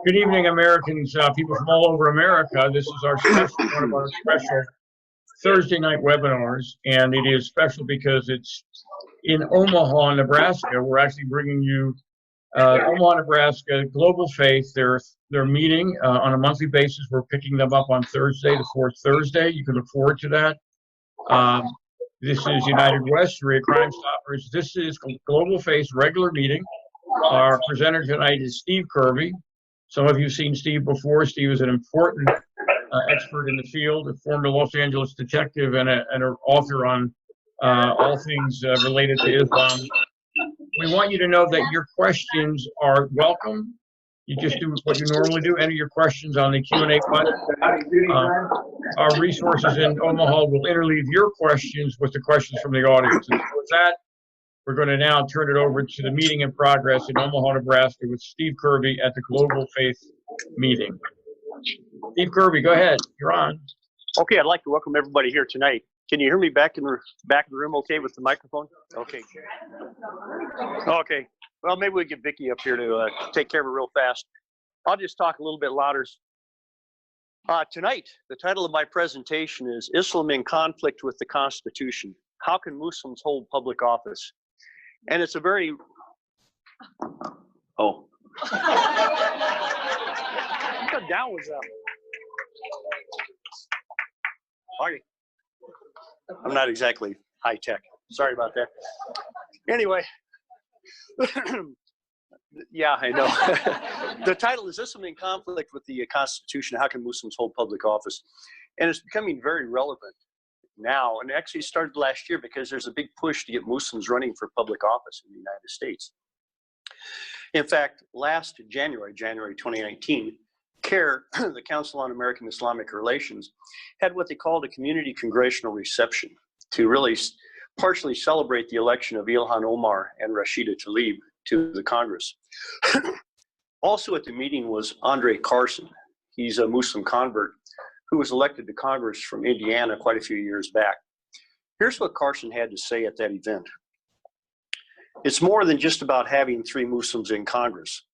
Good evening, Americans, people from all over America. This is our special, one of our special Thursday night webinars, and it is special because it's in Omaha, Nebraska. We're actually bringing you Omaha, Nebraska, Global Faith. They're meeting on a monthly basis. We're picking them up on Thursday, the fourth Thursday. You can look forward to that. This is United West, Sharia Crime Stoppers. This is Global Faith's regular meeting. Our presenter tonight is Steve Kirby. Some of you have seen Steve before. Steve is an important expert in the field, a former Los Angeles detective and an author on all things related to Islam. We want you to know that your questions are welcome. You just do what you normally do, enter your questions on the Q&A button. Our resources in Omaha will interleave your questions with the questions from the audience. And with that, we're going to now turn it over to the meeting in progress in Omaha, Nebraska with Steve Kirby at the Global Faith meeting. Steve Kirby, go ahead. You're on. Okay, I'd like to welcome everybody here tonight. Can you hear me back in the room okay with the microphone? Okay. Okay. Well, maybe we get Vicki up here to take care of it real fast. I'll just talk a little bit louder. Tonight, the title of my presentation is Islam in Conflict with the Constitution. How can Muslims hold public office? And it's a very, oh. How down was that? Okay. I'm not exactly high tech. Sorry about that. Anyway, yeah, I know. The title is Islam in Conflict with the Constitution. How can Muslims hold public office? And it's becoming very relevant now, and actually started last year because there's a big push to get Muslims running for public office in the United States. In fact, last January 2019, CARE, the Council on American Islamic Relations, had what they called a community congressional reception to really partially celebrate the election of Ilhan Omar and Rashida Tlaib to the Congress. Also at the meeting was Andre Carson. He's a Muslim convert who was elected to Congress from Indiana quite a few years back. Here's what Carson had to say at that event. It's more than just about having 3 Muslims in Congress.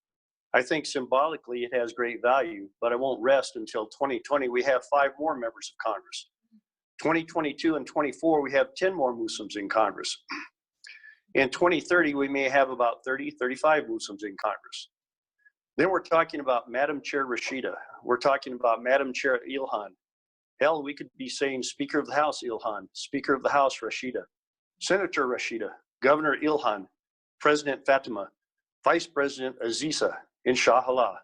I think symbolically it has great value, but I won't rest until 2020 we have 5 more members of Congress. 2022 and 24 we have 10 more Muslims in Congress. In 2030 we may have about 35 Muslims in Congress. Then we're talking about Madam Chair Rashida. We're talking about Madam Chair Ilhan. Hell, we could be saying Speaker of the House Ilhan, Speaker of the House Rashida, Senator Rashida, Governor Ilhan, President Fatima, Vice President Aziza, Inshallah.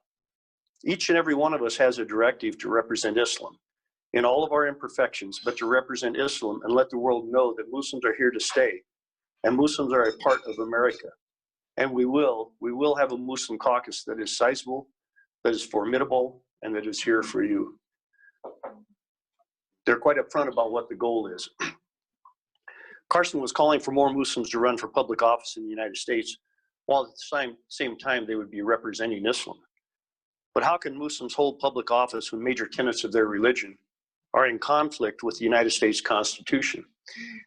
Each and every one of us has a directive to represent Islam in all of our imperfections, but to represent Islam and let the world know that Muslims are here to stay and Muslims are a part of America. And we will have a Muslim caucus that is sizable, that is formidable, and that is here for you. They're quite upfront about what the goal is. Carson was calling for more Muslims to run for public office in the United States, while at the same time they would be representing Islam. But how can Muslims hold public office when major tenets of their religion are in conflict with the United States Constitution?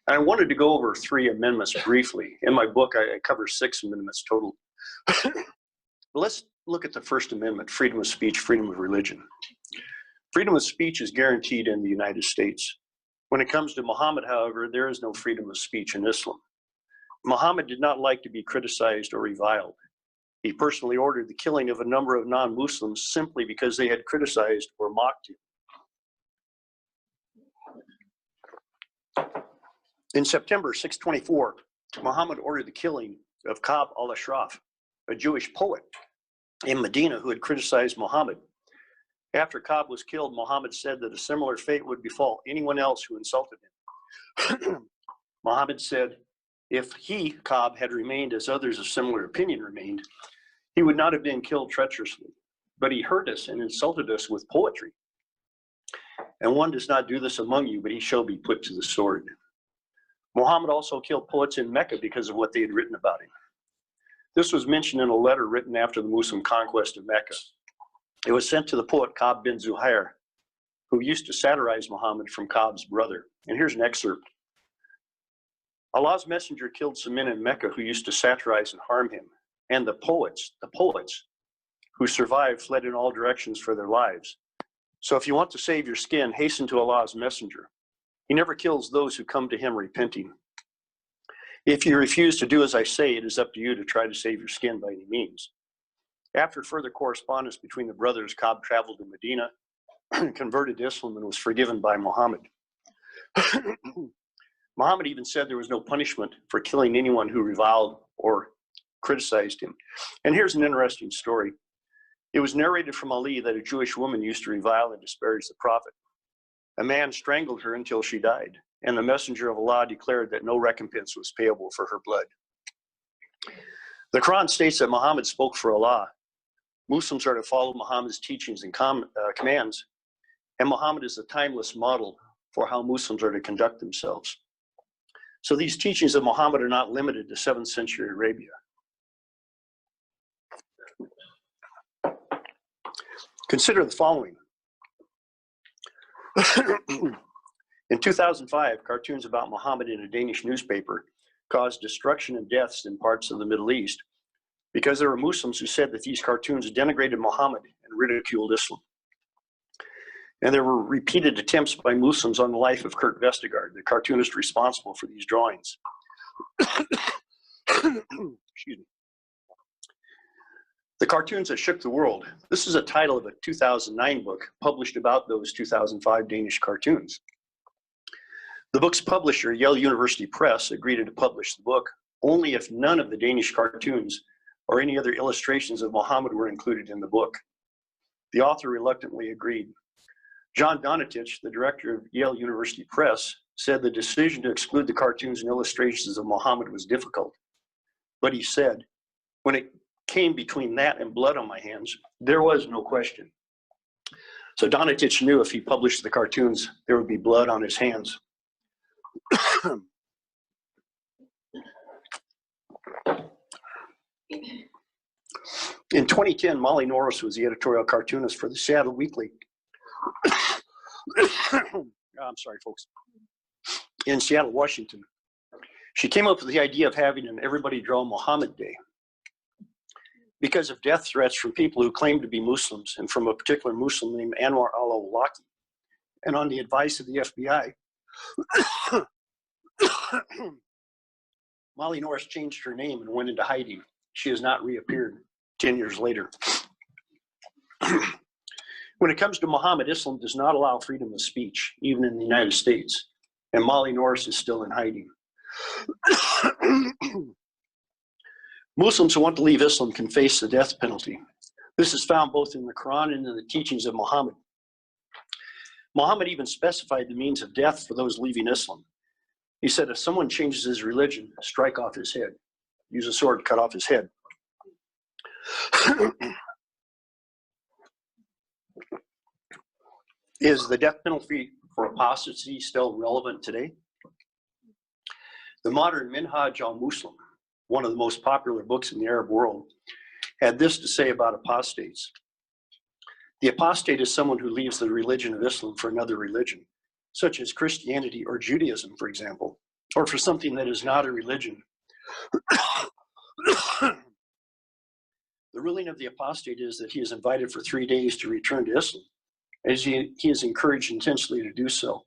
And I wanted to go over 3 amendments briefly. In my book, I cover 6 amendments total. But let's look at the First Amendment, freedom of speech, freedom of religion. Freedom of speech is guaranteed in the United States. When it comes to Muhammad, however, there is no freedom of speech in Islam. Muhammad did not like to be criticized or reviled. He personally ordered the killing of a number of non-Muslims simply because they had criticized or mocked him. In September 624, Muhammad ordered the killing of Ka'b al-Ashraf, a Jewish poet in Medina who had criticized Muhammad. After Ka'b was killed, Muhammad said that a similar fate would befall anyone else who insulted him. Muhammad said, if he, Ka'b, had remained as others of similar opinion remained, he would not have been killed treacherously. But he hurt us and insulted us with poetry. And one does not do this among you, but he shall be put to the sword. Muhammad also killed poets in Mecca because of what they had written about him. This was mentioned in a letter written after the Muslim conquest of Mecca. It was sent to the poet Ka'b bin Zuhair, who used to satirize Muhammad from Ka'b's brother. And here's an excerpt. Allah's messenger killed some men in Mecca who used to satirize and harm him. and the poets who survived fled in all directions for their lives. So if you want to save your skin, hasten to Allah's messenger. He never kills those who come to him repenting. If you refuse to do as I say, it is up to you to try to save your skin by any means. After further correspondence between the brothers, Ka'b traveled to Medina, converted to Islam, and was forgiven by Muhammad. Muhammad even said there was no punishment for killing anyone who reviled or criticized him. And here's an interesting story. It was narrated from Ali that a Jewish woman used to revile and disparage the Prophet. A man strangled her until she died, and the messenger of Allah declared that no recompense was payable for her blood. The Quran states that Muhammad spoke for Allah. Muslims are to follow Muhammad's teachings and commands, and Muhammad is a timeless model for how Muslims are to conduct themselves. So these teachings of Muhammad are not limited to 7th century Arabia. Consider the following. In 2005, cartoons about Muhammad in a Danish newspaper caused destruction and deaths in parts of the Middle East because there were Muslims who said that these cartoons denigrated Muhammad and ridiculed Islam. And there were repeated attempts by Muslims on the life of Kurt Vestergaard, the cartoonist responsible for these drawings. Excuse me. The Cartoons That Shook the World. This is a title of a 2009 book published about those 2005 Danish cartoons. The book's publisher, Yale University Press, agreed to publish the book only if none of the Danish cartoons or any other illustrations of Muhammad were included in the book. The author reluctantly agreed. John Donatich, the director of Yale University Press, said the decision to exclude the cartoons and illustrations of Muhammad was difficult. But he said, when it came between that and blood on my hands, there was no question. So Donatich knew if he published the cartoons, there would be blood on his hands. In 2010, Molly Norris was the editorial cartoonist for the Seattle Weekly. I'm sorry, folks. In Seattle, Washington. She came up with the idea of having an Everybody Draw Muhammad Day because of death threats from people who claimed to be Muslims and from a particular Muslim named Anwar al-Awlaki. And on the advice of the FBI, Molly Norris changed her name and went into hiding. She has not reappeared 10 years later. When it comes to Muhammad, Islam does not allow freedom of speech, even in the United States. And Molly Norris is still in hiding. Muslims who want to leave Islam can face the death penalty. This is found both in the Quran and in the teachings of Muhammad. Muhammad even specified the means of death for those leaving Islam. He said, if someone changes his religion, strike off his head. Use a sword to cut off his head. Is the death penalty for apostasy still relevant today? The modern Minhaj al-Muslim, one of the most popular books in the Arab world, had this to say about apostates. The apostate is someone who leaves the religion of Islam for another religion, such as Christianity or Judaism, for example, or for something that is not a religion. The ruling of the apostate is that he is invited for 3 days to return to Islam, as he is encouraged intensely to do so.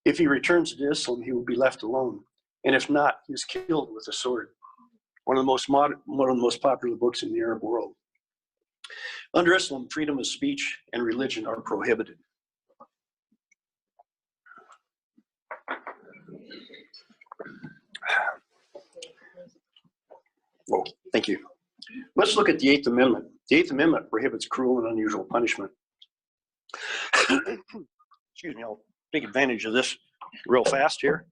If he returns to Islam, he will be left alone, and if not, he is killed with a sword. One of the most popular books in the Arab world. Under Islam, freedom of speech and religion are prohibited. Oh, thank you. Let's look at the Eighth Amendment. The Eighth Amendment prohibits cruel and unusual punishment. Excuse me, I'll take advantage of this real fast here.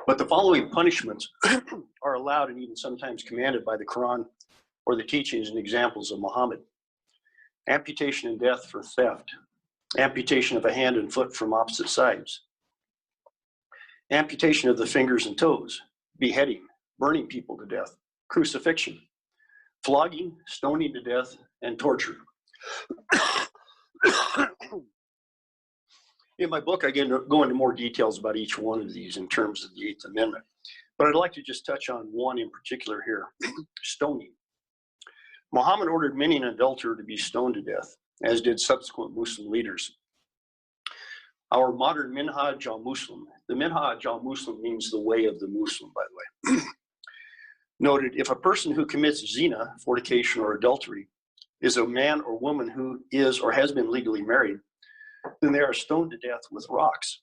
But the following punishments are allowed and even sometimes commanded by the Quran or the teachings and examples of Muhammad. Amputation and death for theft. Amputation of a hand and foot from opposite sides. Amputation of the fingers and toes. Beheading, burning people to death. Crucifixion. Flogging, stoning to death, and torture. In my book, I go into more details about each one of these in terms of the Eighth Amendment. But I'd like to just touch on one in particular here, stoning. Mohammed ordered many an adulterer to be stoned to death, as did subsequent Muslim leaders. Our modern Minhaj al-Muslim, the Minhaj al-Muslim means the way of the Muslim, by the way, noted if a person who commits zina, fornication, or adultery is a man or woman who is or has been legally married, then they are stoned to death with rocks.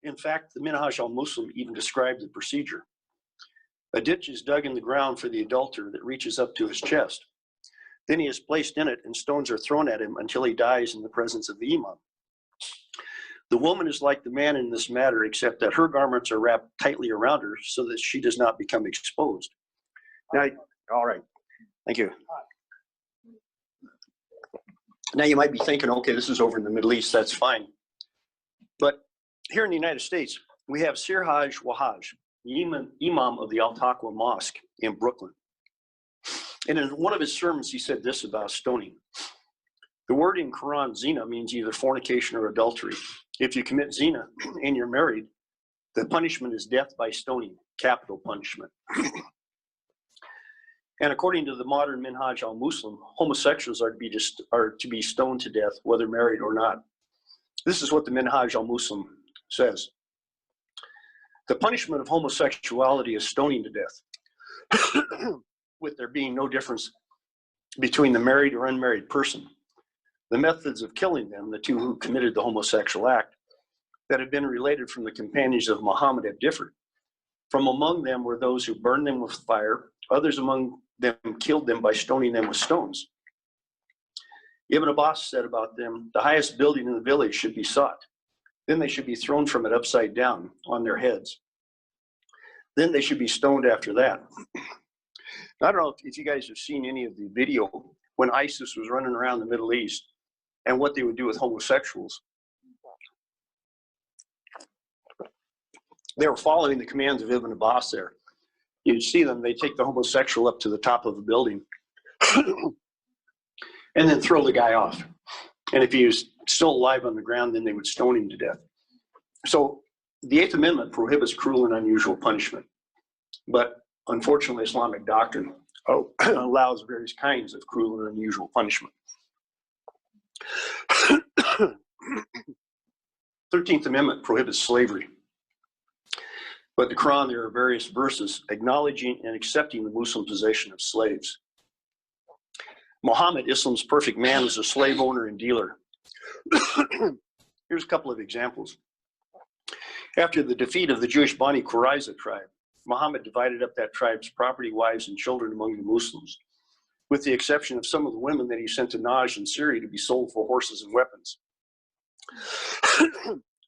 In fact, the Minhaj al-Muslim even described the procedure. A ditch is dug in the ground for the adulterer that reaches up to his chest. Then he is placed in it and stones are thrown at him until he dies in the presence of the imam. The woman is like the man in this matter, except that her garments are wrapped tightly around her so that she does not become exposed. Now, all right, thank you. Now you might be thinking, okay, this is over in the Middle East, that's fine. But here in the United States, we have Sirhaj Wahaj, the imam of the Al-Taqwa Mosque in Brooklyn. And in one of his sermons, he said this about stoning. The word in Quran, zina, means either fornication or adultery. If you commit zina and you're married, the punishment is death by stoning, capital punishment. And according to the modern Minhaj al-Muslim, homosexuals are to be stoned to death, whether married or not. This is what the Minhaj al-Muslim says. The punishment of homosexuality is stoning to death, with there being no difference between the married or unmarried person. The methods of killing them, the two who committed the homosexual act, that have been related from the companions of Muhammad have differed. From among them were those who burned them with fire, others among them killed them by stoning them with stones. Ibn Abbas said about them, the highest building in the village should be sought. Then they should be thrown from it upside down on their heads. Then they should be stoned after that. I don't know if you guys have seen any of the video when ISIS was running around the Middle East and what they would do with homosexuals. They were following the commands of Ibn Abbas there. You'd see them, they take the homosexual up to the top of a building and then throw the guy off. And if he was still alive on the ground, then they would stone him to death. So the Eighth Amendment prohibits cruel and unusual punishment. But unfortunately, Islamic doctrine allows various kinds of cruel and unusual punishment. 13th Amendment prohibits slavery. But in the Quran, there are various verses acknowledging and accepting the Muslim possession of slaves. Muhammad, Islam's perfect man, was a slave owner and dealer. Here's a couple of examples. After the defeat of the Jewish Bani Qurayza tribe, Muhammad divided up that tribe's property, wives, and children among the Muslims, with the exception of some of the women that he sent to Najd in Syria to be sold for horses and weapons.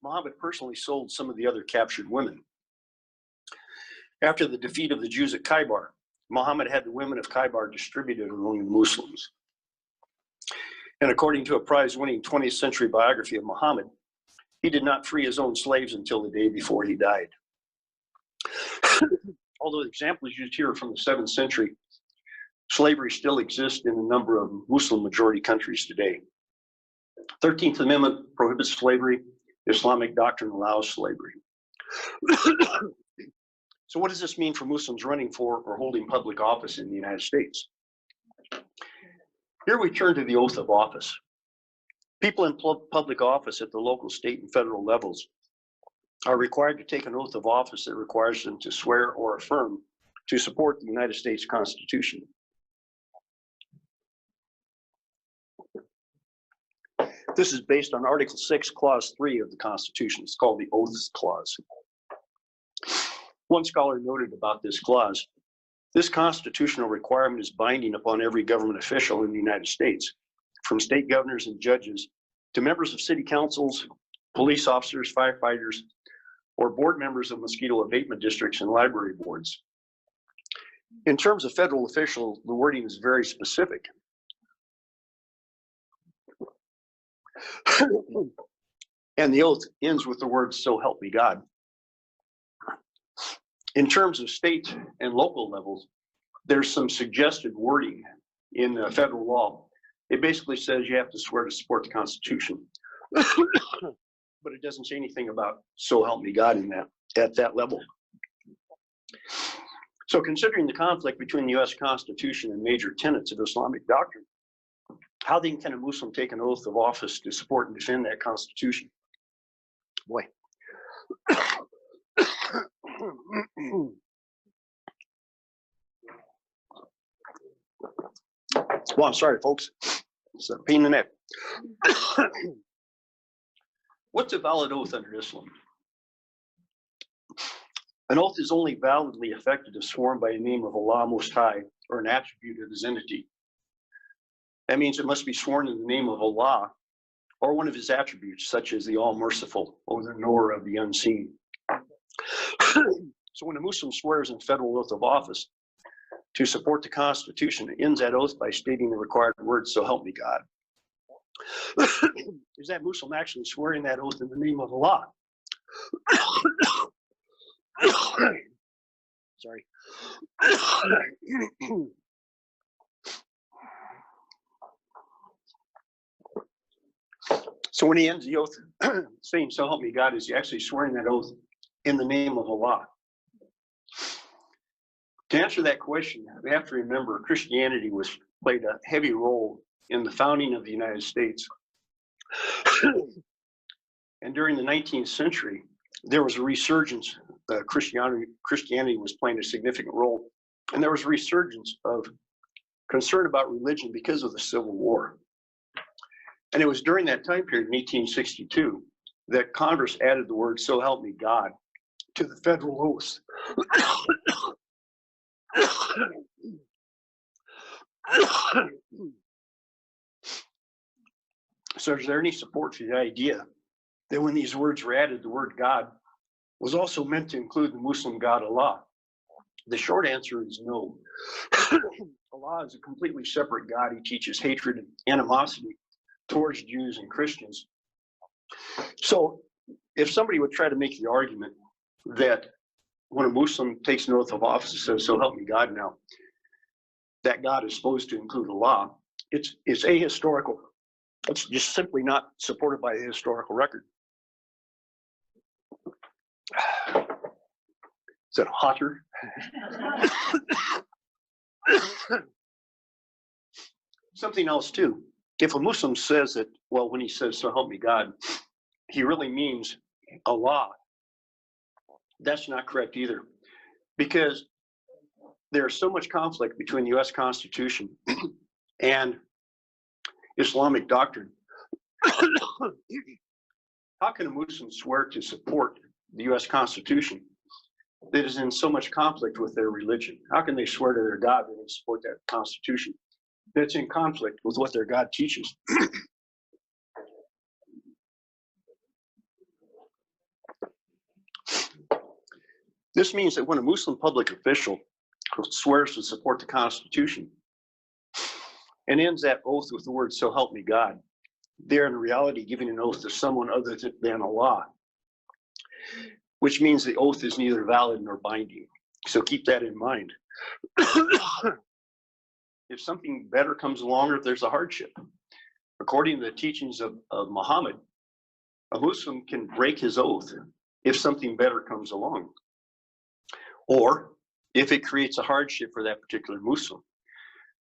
Muhammad personally sold some of the other captured women. After the defeat of the Jews at Khaybar, Muhammad had the women of Khaybar distributed among the Muslims. And according to a prize-winning 20th century biography of Muhammad, he did not free his own slaves until the day before he died. Although the examples used here are from the 7th century, slavery still exists in a number of Muslim majority countries today. 13th Amendment prohibits slavery. Islamic doctrine allows slavery. So what does this mean for Muslims running for or holding public office in the United States? Here we turn to the oath of office. People in public office at the local, state, and federal levels are required to take an oath of office that requires them to swear or affirm to support the United States Constitution. This is based on Article 6, Clause 3 of the Constitution. It's called the Oaths Clause. One scholar noted about this clause, this constitutional requirement is binding upon every government official in the United States, from state governors and judges to members of city councils, police officers, firefighters, or board members of mosquito abatement districts and library boards. In terms of federal officials, the wording is very specific. And the oath ends with the words, "So help me God." In terms of state and local levels, there's some suggested wording in federal law. It basically says you have to swear to support the Constitution. But it doesn't say anything about so help me God in that, at that level. So considering the conflict between the U.S. Constitution and major tenets of Islamic doctrine, how then can a Muslim take an oath of office to support and defend that Constitution? Boy. Well, I'm sorry, folks. It's a pain in the neck. What's a valid oath under Islam? An oath is only validly effective if sworn by the name of Allah Most High or an attribute of His entity. That means it must be sworn in the name of Allah or one of His attributes, such as the All-Merciful or the Knower of the Unseen. So when a Muslim swears in federal oath of office to support the Constitution, it ends that oath by stating the required words, so help me God. Is that Muslim actually swearing that oath in the name of Allah? Sorry. So when he ends the oath saying, so help me God, is he actually swearing that oath in the name of Allah? To answer that question, we have to remember Christianity played a heavy role in the founding of the United States. And during the 19th century, there was a resurgence. Christianity was playing a significant role. And there was a resurgence of concern about religion because of the Civil War. And it was during that time period, in 1862, that Congress added the word, so help me God, to the federal oaths. So is there any support for the idea that when these words were added, the word God was also meant to include the Muslim God Allah? The short answer is no. Allah is a completely separate God. He teaches hatred and animosity towards Jews and Christians. So if somebody would try to make the argument that when a Muslim takes an oath of office and says, so help me God now, that God is supposed to include Allah, it's ahistorical. It's just simply not supported by the historical record. Is that hotter? Something else too. If a Muslim says that, well, when he says, so help me God, he really means Allah. That's not correct either. Because there's so much conflict between the U.S. Constitution and Islamic doctrine. How can a Muslim swear to support the U.S. Constitution that is in so much conflict with their religion? How can they swear to their God that they support that Constitution that's in conflict with what their God teaches? This means that when a Muslim public official swears to support the Constitution and ends that oath with the words, so help me God, they're in reality giving an oath to someone other than Allah, which means the oath is neither valid nor binding. So keep that in mind. If something better comes along or if there's a hardship, according to the teachings of Mohammed, a Muslim can break his oath if something better comes along, or if it creates a hardship for that particular Muslim.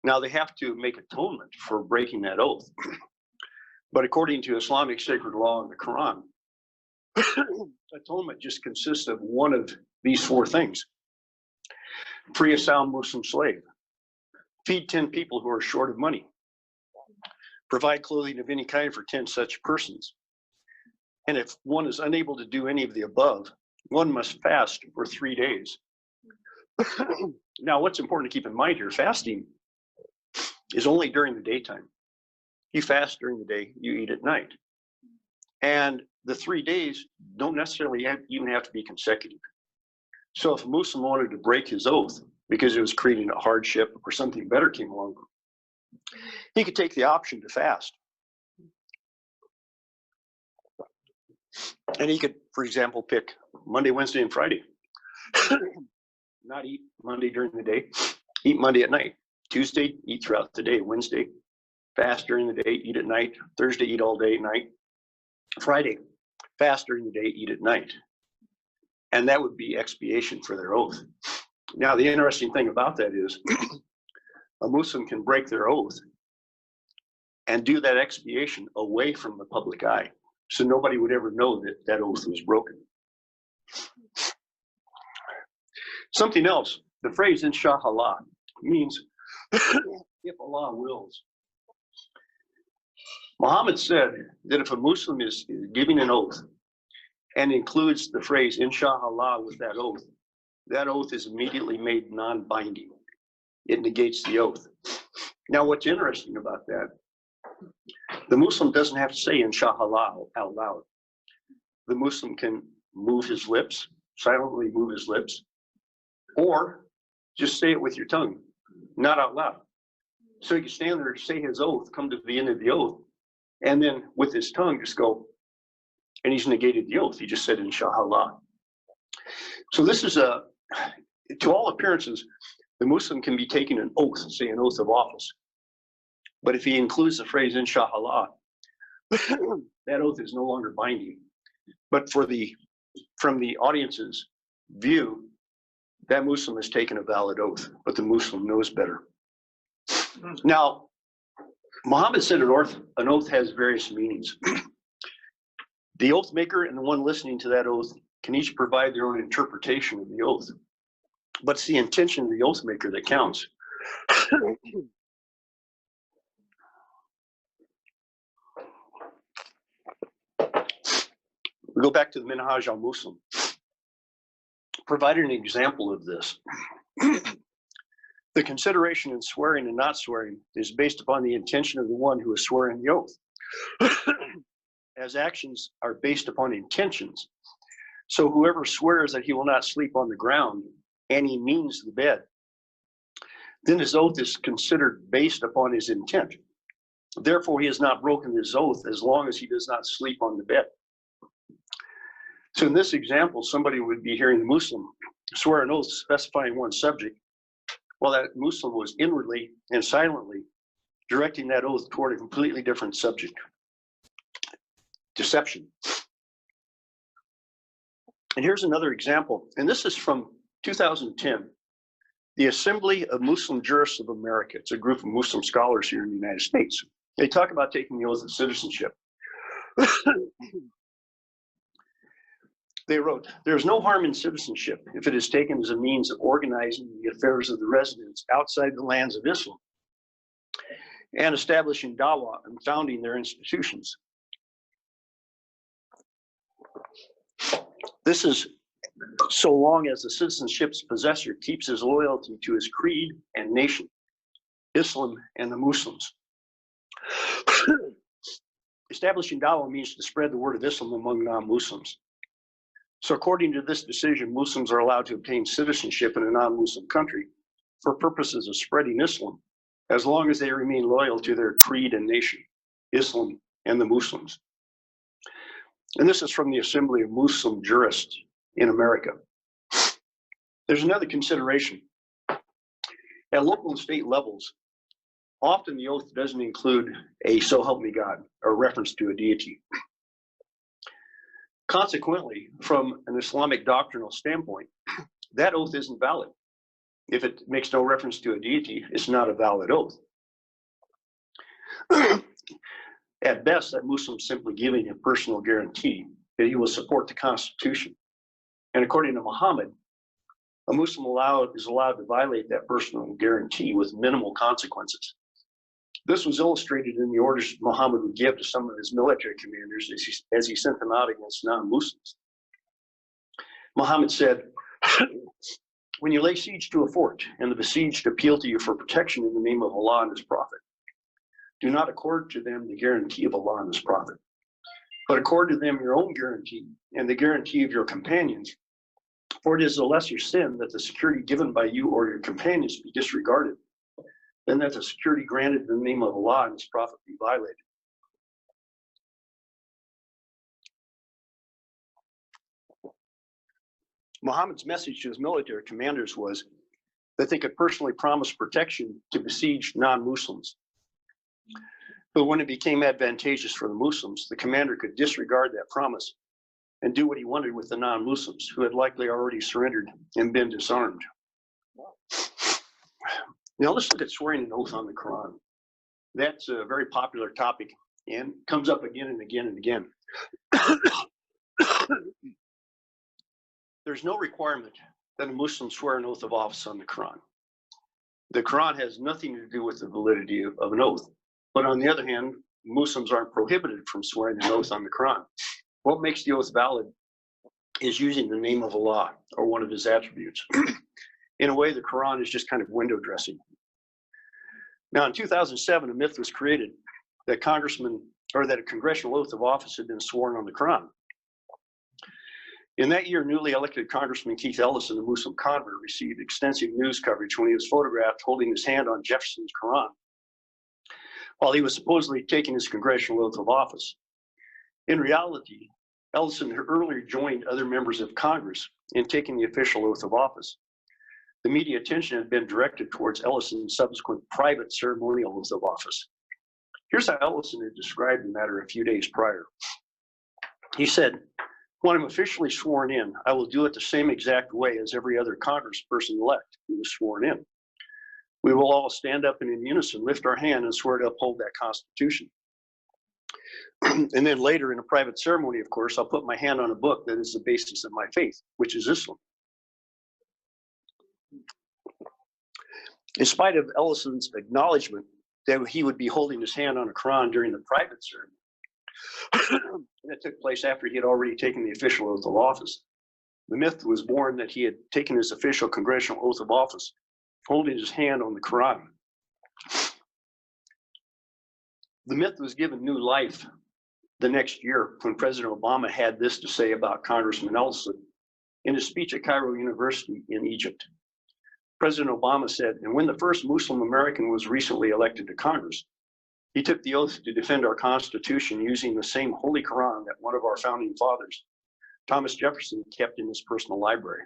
Now they have to make atonement for breaking that oath. But according to Islamic sacred law in the Quran, atonement just consists of one of these four things: free a sound Muslim slave, feed 10 people who are short of money, provide clothing of any kind for 10 such persons. And if one is unable to do any of the above, one must fast for 3 days. Now, what's important to keep in mind here, fasting is only during the daytime. You fast during the day, you eat at night. And the 3 days don't necessarily even have to be consecutive. So if a Muslim wanted to break his oath because it was creating a hardship or something better came along, he could take the option to fast. And he could, for example, pick Monday, Wednesday, and Friday. Not eat Monday during the day, eat Monday at night. Tuesday, eat throughout the day. Wednesday, fast during the day, eat at night. Thursday, eat all day, night. Friday, fast during the day, eat at night. And that would be expiation for their oath. Now, the interesting thing about that is a Muslim can break their oath and do that expiation away from the public eye. So nobody would ever know that that oath was broken. Something else, the phrase inshallah means if Allah wills. Muhammad said that if a Muslim is giving an oath and includes the phrase inshallah with that oath is immediately made non-binding. It negates the oath. Now, what's interesting about that, the Muslim doesn't have to say inshallah out loud. The Muslim can move his lips, silently move his lips, or just say it with your tongue, not out loud. So he can stand there, say his oath, come to the end of the oath, and then with his tongue just go, and he's negated the oath. He just said inshallah. So this is to all appearances, the Muslim can be taking an oath, say an oath of office. But if he includes the phrase inshallah, that oath is no longer binding. But from the audience's view, that Muslim has taken a valid oath, but the Muslim knows better. Now, Muhammad said an oath has various meanings. The oath maker and the one listening to that oath can each provide their own interpretation of the oath. But it's the intention of the oath maker that counts. We go back to the Minhaj al-Muslim. Provided an example of this. The consideration in swearing and not swearing is based upon the intention of the one who is swearing the oath. As actions are based upon intentions. So whoever swears that he will not sleep on the ground and he means the bed, then his oath is considered based upon his intent. Therefore, he has not broken his oath as long as he does not sleep on the bed. So in this example, somebody would be hearing the Muslim swear an oath specifying one subject, while that Muslim was inwardly and silently directing that oath toward a completely different subject. Deception. And here's another example, and this is from 2010. The Assembly of Muslim Jurists of America. It's a group of Muslim scholars here in the United States. They talk about taking the oath of citizenship. They wrote, "There is no harm in citizenship if it is taken as a means of organizing the affairs of the residents outside the lands of Islam and establishing dawah and founding their institutions. This is so long as the citizenship's possessor keeps his loyalty to his creed and nation, Islam and the Muslims." Establishing dawah means to spread the word of Islam among non-Muslims. So according to this decision, Muslims are allowed to obtain citizenship in a non-Muslim country for purposes of spreading Islam, as long as they remain loyal to their creed and nation, Islam and the Muslims. And this is from the Assembly of Muslim Jurists in America. There's another consideration. At local and state levels, often the oath doesn't include a "so help me God" or reference to a deity. Consequently, from an Islamic doctrinal standpoint, that oath isn't valid. If it makes no reference to a deity, it's not a valid oath. At best, that Muslim is simply giving a personal guarantee that he will support the Constitution. And according to Muhammad, a Muslim is allowed to violate that personal guarantee with minimal consequences. This was illustrated in the orders Muhammad would give to some of his military commanders as he sent them out against non-Muslims. Muhammad said, "When you lay siege to a fort and the besieged appeal to you for protection in the name of Allah and His Prophet, do not accord to them the guarantee of Allah and His Prophet, but accord to them your own guarantee and the guarantee of your companions, for it is a lesser sin that the security given by you or your companions be disregarded, than that the security granted in the name of Allah and His Prophet be violated." Muhammad's message to his military commanders was that they could personally promise protection to besieged non-Muslims. But when it became advantageous for the Muslims, the commander could disregard that promise and do what he wanted with the non-Muslims, who had likely already surrendered and been disarmed. Now let's look at swearing an oath on the Quran. That's a very popular topic and comes up again and again and again. There's no requirement that a Muslim swear an oath of office on the Quran. The Quran has nothing to do with the validity of an oath. But on the other hand, Muslims aren't prohibited from swearing an oath on the Quran. What makes the oath valid is using the name of Allah or one of his attributes. In a way, the Quran is just kind of window dressing. Now, in 2007, a myth was created that a congressional oath of office had been sworn on the Quran. In that year, newly elected Congressman Keith Ellison, a Muslim convert, received extensive news coverage when he was photographed holding his hand on Jefferson's Quran while he was supposedly taking his congressional oath of office. In reality, Ellison had earlier joined other members of Congress in taking the official oath of office. The media attention had been directed towards Ellison's subsequent private ceremonial oath of office. Here's how Ellison had described the matter a few days prior. He said, "When I'm officially sworn in, I will do it the same exact way as every other congressperson-elect who was sworn in. We will all stand up and in unison lift our hand and swear to uphold that Constitution. And then later in a private ceremony, of course, I'll put my hand on a book that is the basis of my faith, which is Islam." In spite of Ellison's acknowledgement that he would be holding his hand on a Quran during the private ceremony, that took place after he had already taken the official oath of office, the myth was born that he had taken his official congressional oath of office, holding his hand on the Quran. The myth was given new life the next year when President Obama had this to say about Congressman Ellison in a speech at Cairo University in Egypt. President Obama said, "And when the first Muslim American was recently elected to Congress, he took the oath to defend our Constitution using the same Holy Quran that one of our founding fathers, Thomas Jefferson, kept in his personal library."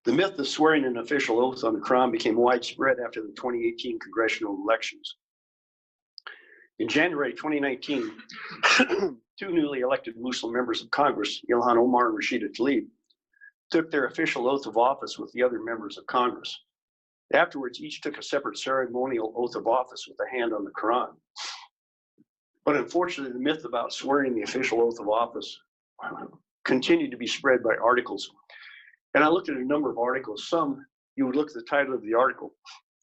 The myth of swearing an official oath on the Quran became widespread after the 2018 congressional elections. In January 2019, two newly elected Muslim members of Congress, Ilhan Omar and Rashida Tlaib, took their official oath of office with the other members of Congress. Afterwards, each took a separate ceremonial oath of office with a hand on the Quran. But unfortunately, the myth about swearing the official oath of office continued to be spread by articles. And I looked at a number of articles. Some, you would look at the title of the article,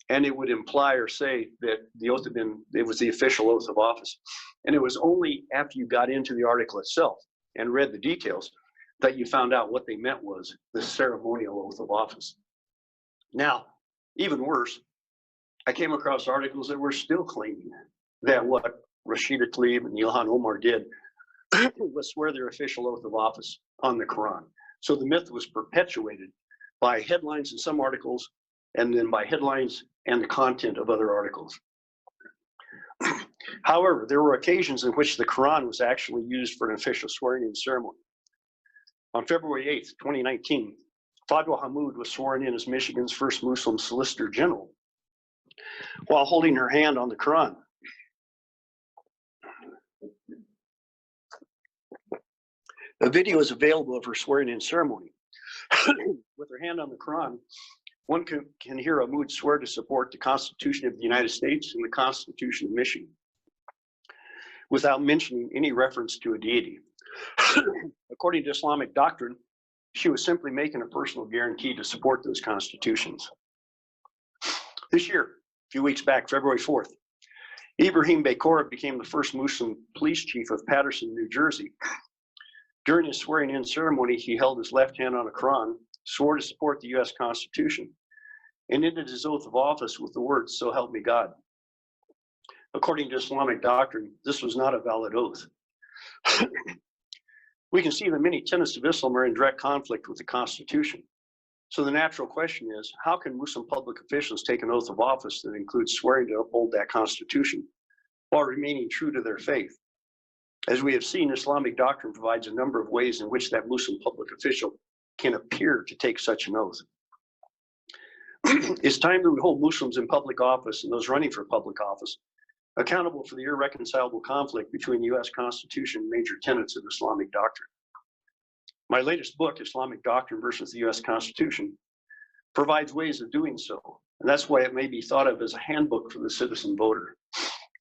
and it would imply or say that the oath it was the official oath of office. And it was only after you got into the article itself and read the details that you found out what they meant was the ceremonial oath of office. Now, even worse, I came across articles that were still claiming that what Rashida Tlaib and Ilhan Omar did was swear their official oath of office on the Quran. So the myth was perpetuated by headlines in some articles and then by headlines and the content of other articles. However, there were occasions in which the Quran was actually used for an official swearing-in ceremony. On February 8th, 2019, Fadwa Hamoud was sworn in as Michigan's first Muslim Solicitor General while holding her hand on the Quran. A video is available of her swearing-in ceremony. With her hand on the Quran, one can hear Hamoud swear to support the Constitution of the United States and the Constitution of Michigan, without mentioning any reference to a deity. According to Islamic doctrine, she was simply making a personal guarantee to support those constitutions. This year, a few weeks back, February 4th, Ibrahim Bekor became the first Muslim police chief of Paterson, New Jersey. During his swearing-in ceremony, he held his left hand on a Quran, swore to support the U.S. Constitution, and ended his oath of office with the words, "So help me God." According to Islamic doctrine, this was not a valid oath. We can see that many tenets of Islam are in direct conflict with the Constitution. So the natural question is, how can Muslim public officials take an oath of office that includes swearing to uphold that Constitution while remaining true to their faith? As we have seen, Islamic doctrine provides a number of ways in which that Muslim public official can appear to take such an oath. It's time that we hold Muslims in public office and those running for public office accountable for the irreconcilable conflict between the U.S. Constitution and major tenets of Islamic doctrine. My latest book, Islamic Doctrine versus the U.S. Constitution, provides ways of doing so, and that's why it may be thought of as a handbook for the citizen voter.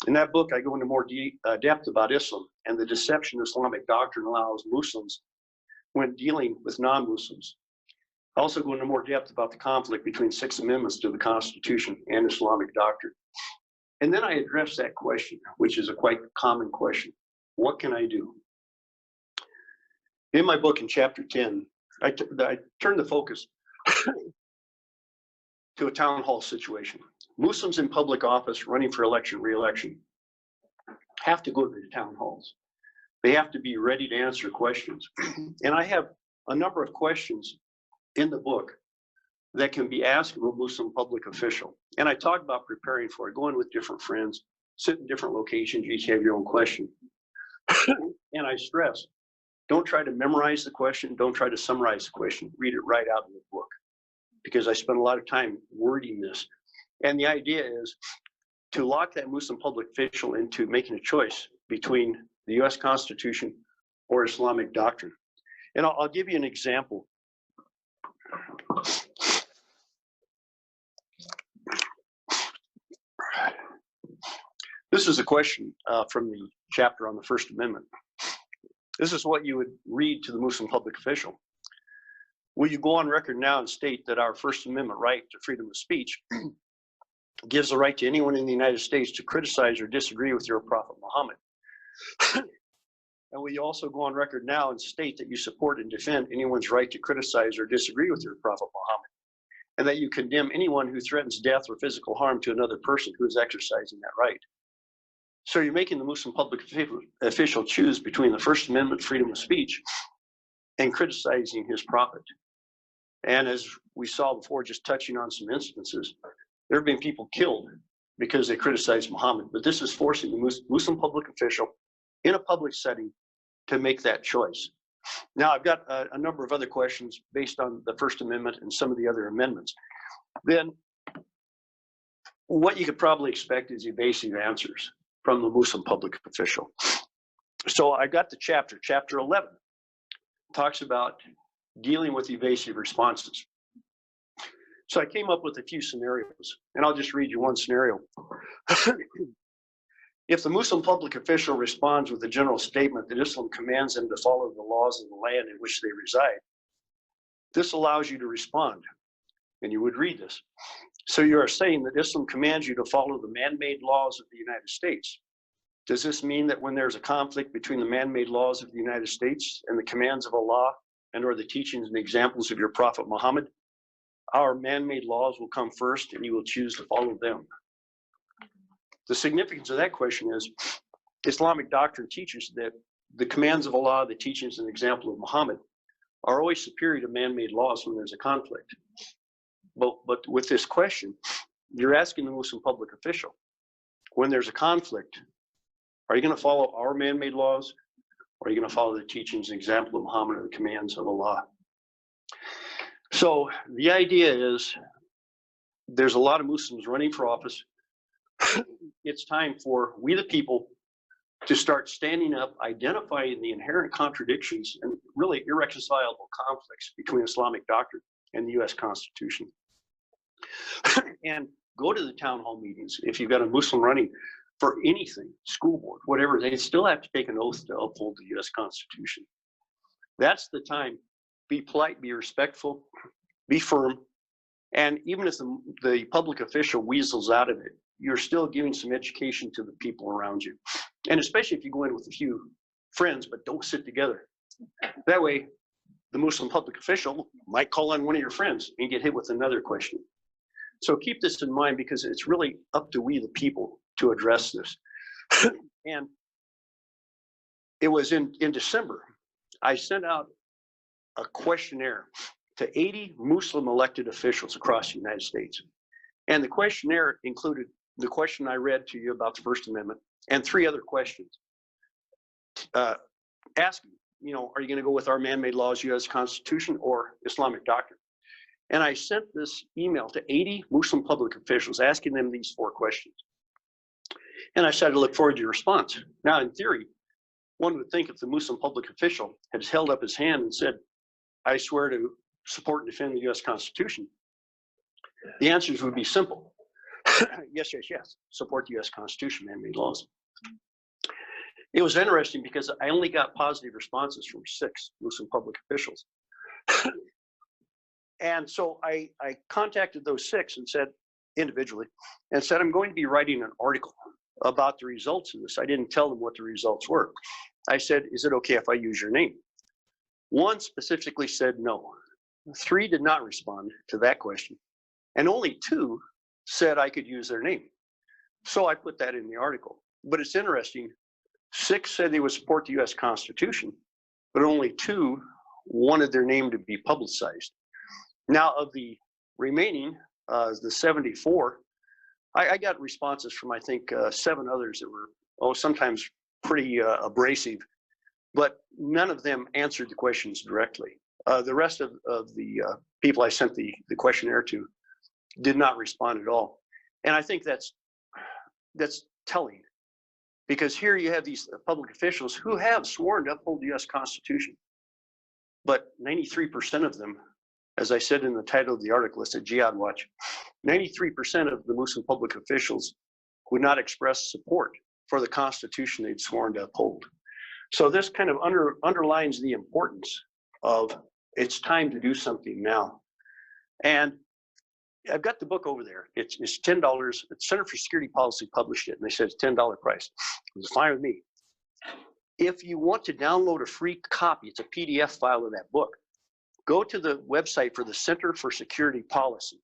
In that book, I go into more depth about Islam and the deception Islamic doctrine allows Muslims when dealing with non-Muslims. I also go into more depth about the conflict between 6 amendments to the Constitution and Islamic doctrine. And then I address that question, which is a quite common question. What can I do? In my book, in chapter 10, I turn the focus to a town hall situation. Muslims in public office running for election, re-election, have to go to the town halls. They have to be ready to answer questions. And I have a number of questions in the book that can be asked of a Muslim public official. And I talk about preparing for it, going with different friends, sit in different locations, you each have your own question. And I stress, don't try to memorize the question, don't try to summarize the question, read it right out of the book. Because I spent a lot of time wording this. And the idea is to lock that Muslim public official into making a choice between the US Constitution or Islamic doctrine. And I'll give you an example. This is a question from the chapter on the First Amendment. This is what you would read to the Muslim public official. Will you go on record now and state that our First Amendment right to freedom of speech gives the right to anyone in the United States to criticize or disagree with your prophet Mohammed? And will you also go on record now and state that you support and defend anyone's right to criticize or disagree with your prophet Mohammed? And that you condemn anyone who threatens death or physical harm to another person who is exercising that right? So you're making the Muslim public official choose between the First Amendment freedom of speech and criticizing his prophet. And as we saw before, just touching on some instances, there have been people killed because they criticized Muhammad. But this is forcing the Muslim public official in a public setting to make that choice. Now, I've got a number of other questions based on the First Amendment and some of the other amendments. Then what you could probably expect is evasive answers from the Muslim public official. So I got the chapter 11, talks about dealing with evasive responses. So I came up with a few scenarios, and I'll just read you one scenario. If the Muslim public official responds with a general statement that Islam commands them to follow the laws of the land in which they reside, this allows you to respond, and you would read this. So you are saying that Islam commands you to follow the man-made laws of the United States. Does this mean that when there's a conflict between the man-made laws of the United States and the commands of Allah and or the teachings and examples of your prophet Muhammad, our man-made laws will come first and you will choose to follow them? The significance of that question is Islamic doctrine teaches that the commands of Allah, the teachings and example of Muhammad are always superior to man-made laws when there's a conflict. But with this question, you're asking the Muslim public official, when there's a conflict, are you going to follow our man-made laws, or are you going to follow the teachings and example of Muhammad or the commands of Allah? So the idea is there's a lot of Muslims running for office. It's time for we the people to start standing up, identifying the inherent contradictions and really irreconcilable conflicts between Islamic doctrine and the US Constitution. And go to the town hall meetings. If you've got a Muslim running for anything, school board, whatever, they still have to take an oath to uphold the US Constitution. That's the time. Be polite, be respectful, be firm. And even if the public official weasels out of it, you're still giving some education to the people around you. And especially if you go in with a few friends, but don't sit together. That way, the Muslim public official might call on one of your friends and get hit with another question. So keep this in mind, because it's really up to we the people to address this. And it was in December, I sent out a questionnaire to 80 Muslim elected officials across the United States. And the questionnaire included the question I read to you about the First Amendment and 3 other questions. Asking, are you going to go with our man-made laws, US Constitution, or Islamic doctrine? And I sent this email to 80 Muslim public officials asking them these 4 questions. And I said, I look forward to your response. Now, in theory, one would think if the Muslim public official had held up his hand and said, I swear to support and defend the U.S. Constitution, the answers would be simple. Yes, yes, yes. Support the U.S. Constitution, man-made laws. It was interesting because I only got positive responses from 6 Muslim public officials. And so I contacted those 6 and said, individually, and said, I'm going to be writing an article about the results of this. I didn't tell them what the results were. I said, is it okay if I use your name? 1 specifically said no. 3 did not respond to that question. And only 2 said I could use their name. So I put that in the article. But it's interesting, 6 said they would support the US Constitution, but only 2 wanted their name to be publicized. Now, of the remaining, the 74, I got responses from, I think, 7 others that were, sometimes pretty abrasive, but none of them answered the questions directly. The rest of the people I sent the questionnaire to did not respond at all. And I think that's telling, because here you have these public officials who have sworn to uphold the U.S. Constitution, but 93% of them, as I said in the title of the article, it's a Jihad Watch, 93% of the Muslim public officials would not express support for the Constitution they'd sworn to uphold. So this kind of underlines the importance of it's time to do something now. And I've got the book over there. It's $10. The Center for Security Policy published it, and they said it's $10 price. It was fine with me. If you want to download a free copy, it's a PDF file of that book. Go to the website for the Center for Security Policy,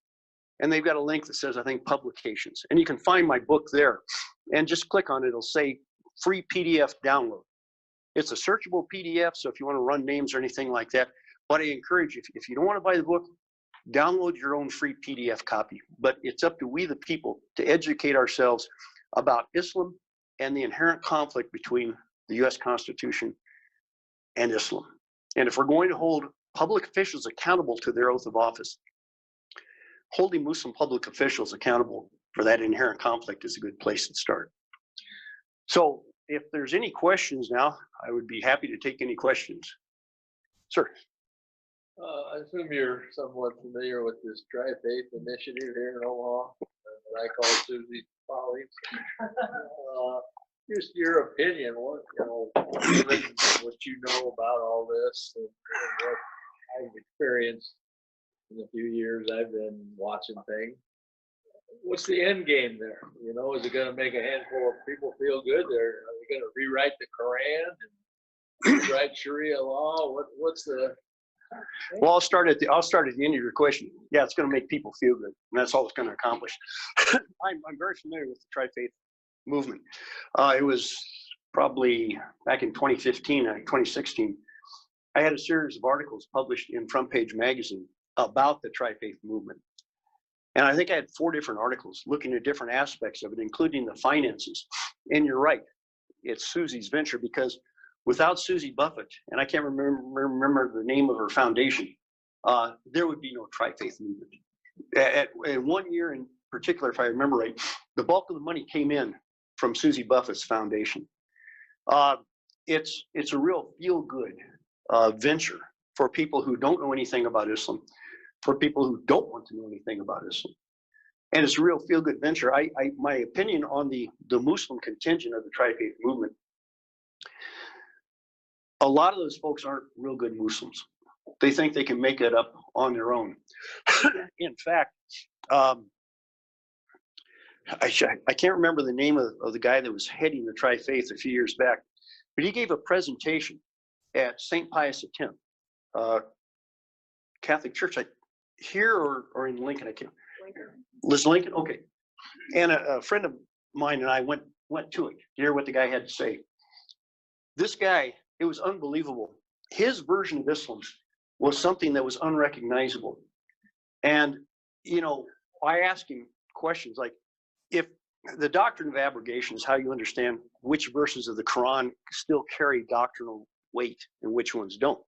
and they've got a link that says, I think, publications. And you can find my book there, and just click on it. It'll say free PDF download. It's a searchable PDF, so if you want to run names or anything like that, but I encourage you, if you don't want to buy the book, download your own free PDF copy. But it's up to we the people to educate ourselves about Islam and the inherent conflict between the U.S. Constitution and Islam. And if we're going to hold public officials accountable to their oath of office, holding Muslim public officials accountable for that inherent conflict is a good place to start. So if there's any questions now, I would be happy to take any questions. Sir. I assume you're somewhat familiar with this Tri-Faith initiative here in Omaha that I call Susie's Follies. Just your opinion, given what you know about all this and what I've experienced in the few years I've been watching things. What's the end game there? Is it going to make a handful of people feel good? Are they going to rewrite the Quran and rewrite Sharia law? What's the? Well, I'll start at the end of your question. Yeah, it's going to make people feel good, and that's all it's going to accomplish. I'm very familiar with the Tri-Faith movement. It was probably back in 2015, 2016. I had a series of articles published in Front Page Magazine about the Tri-Faith movement. And I think I had 4 different articles looking at different aspects of it, including the finances. And you're right, it's Susie's venture, because without Susie Buffett, and I can't remember the name of her foundation, there would be no Tri-Faith movement. At 1 year in particular, if I remember right, the bulk of the money came in from Susie Buffett's foundation. It's a real feel-good venture for people who don't know anything about Islam, for people who don't want to know anything about Islam. And it's a real feel-good venture. My opinion on the Muslim contingent of the Tri-Faith movement, a lot of those folks aren't real good Muslims. They think they can make it up on their own. In fact, I can't remember the name of the guy that was heading the Tri-Faith a few years back, but he gave a presentation at St. Pius X, Catholic Church, here or in Lincoln, I can't. Lincoln, okay. And a friend of mine and I went to it to hear what the guy had to say. This guy, it was unbelievable. His version of Islam was something that was unrecognizable. And, I asked him questions like, if the doctrine of abrogation is how you understand which verses of the Quran still carry doctrinal weight and which ones don't.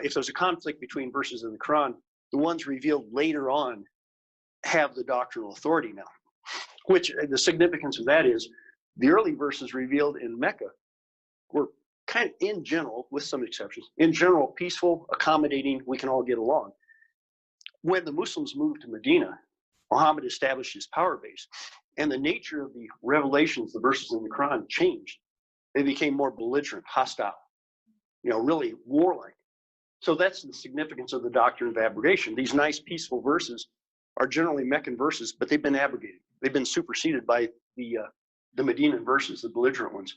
If there's a conflict between verses in the Quran, the ones revealed later on have the doctrinal authority now, which the significance of that is The early verses revealed in Mecca were kind of, in general, with some exceptions, in general, peaceful, accommodating, we can all get along. When the Muslims moved to Medina, Muhammad established his power base, and the nature of the revelations, the verses in the Quran, changed. They became more belligerent, hostile, really warlike. So that's the significance of the doctrine of abrogation. These nice, peaceful verses are generally Meccan verses, but they've been abrogated. They've been superseded by the Medinan verses, the belligerent ones.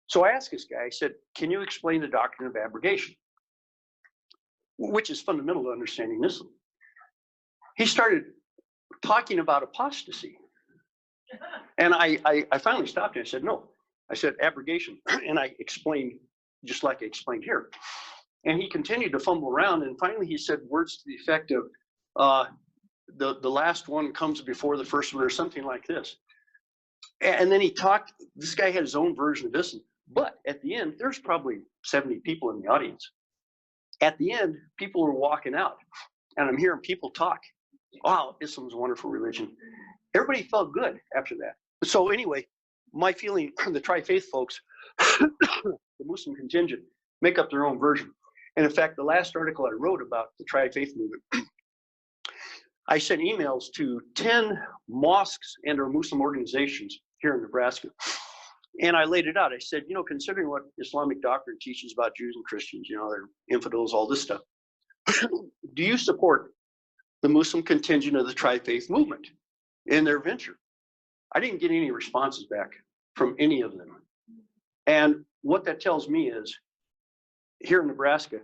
So I asked this guy, I said, can you explain the doctrine of abrogation? Which is fundamental to understanding Islam. He started talking about apostasy. And I finally stopped him. I said, no. I said, abrogation. And I explained, just like I explained here. And he continued to fumble around. And finally, he said words to the effect of, the last one comes before the first one, or something like this. And then he talked, this guy had his own version of Islam. But at the end, there's probably 70 people in the audience. At the end, people are walking out. And I'm hearing people talk. Wow, Islam's a wonderful religion. Everybody felt good after that. So anyway, my feeling, the tri-faith folks, the Muslim contingent, make up their own version. And in fact, the last article I wrote about the tri-faith movement, I sent emails to 10 mosques and or Muslim organizations here in Nebraska. And I laid it out. I said, considering what Islamic doctrine teaches about Jews and Christians, they're infidels, all this stuff. Do you support the Muslim contingent of the tri-faith movement in their venture? I didn't get any responses back from any of them. And what that tells me is, here in Nebraska,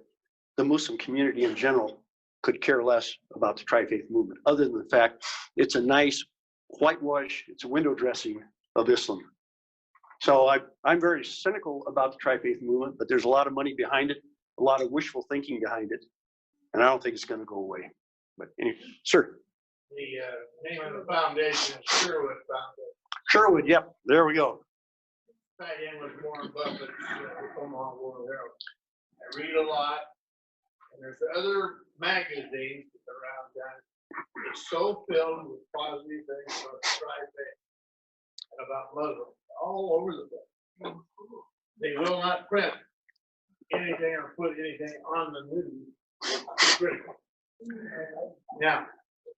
the Muslim community in general could care less about the tri-faith movement, other than the fact it's a nice whitewash, it's a window dressing of Islam. So I'm very cynical about the tri-faith movement, but there's a lot of money behind it, a lot of wishful thinking behind it, and I don't think it's going to go away. But anyway, sir. The name of the foundation is Sherwood Foundation. Sherwood, yep, there we go. Tied in with Warren Buffett's Omaha World Herald. I read a lot, and there's other magazines around town. It's so filled with positive things about the tri-faith and about Muslims all over the place. They will not print anything or put anything on the news. Critical. Now,